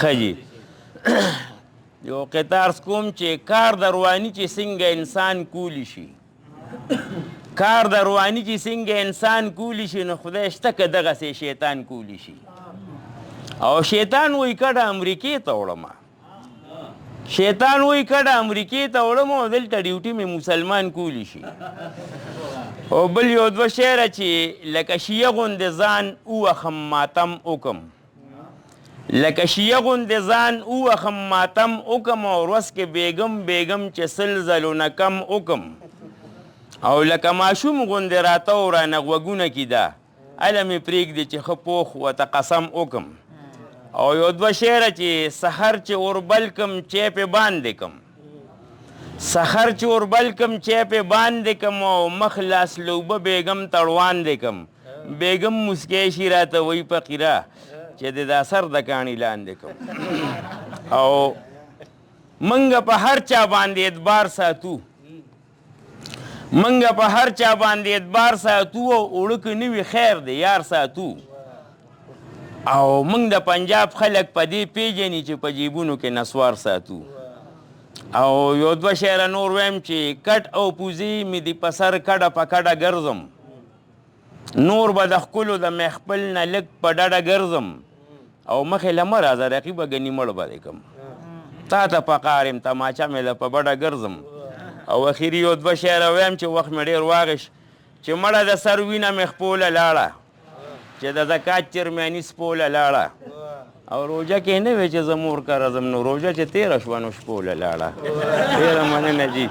خجی یو قطار کوم چې کار د رواني چې څنګه انسان کولی شي کار د رواني چې څنګه انسان کولی شي نو خدای شته که دغسې شیطان کولی شي او شیطان وایي کډه امریکې ته وړمه شیطان وایي کډه امریکې ته وړم او دلته ډیوټي مې مسلمان کولی شي او بل یو دوه شعره چې لکه شیه غوندې ځان ووخم ماتم وکم لکه شیه غوندې ځان ووخم ماتم وکم او ورځ کې بیګم چې سل ځلونه کم وکم او لکه ماشوم غوندې راته و رانه غوږونه کیده هله مې پرېږدي چې ښه پوخ ورته قسم وکم او یو دوه شعره چې سحر چې اوربل کم چای پې باندې کم سحر چې اوربل کم چای پې باندې کم او مخ لاس لوبه بیګم تړواندې کم بیګم مسکی شي راته وایي فقیره چې د دا سر د کاڼي لاندې کم او منګه په هر چا باندې اعتبار ساتو منګه په هر چا باندې اعتبار ساتو او اوړه که نه وي خیر دی یار ساتو او موږ د پنجاب خلک په دې پیژني چې په جیبونو کې نسوار ساتو او یو دوه شعره نور ویم چې کټ او پوزي مې د په سر کډه په کډه ګرځم نور به د ښکلو د محفل نه لږ په ډډه ګرځم او مخې له مه راځه رقیبه ګنې مړ به دې کم تا ته په قار یم تماچه مې له په بډه ګرځم او اخري یو دوه شعره ویم چې وخت مې ډېر واغش چې مړه د سر وینه مې خپوله لاړه چې د زکات چرمیاني سپوله لاړه او روژه کې نه وی چې زه مور کره ځم نو روژه چې تېره شوه نو شپوله لاړه ډېره مننه جي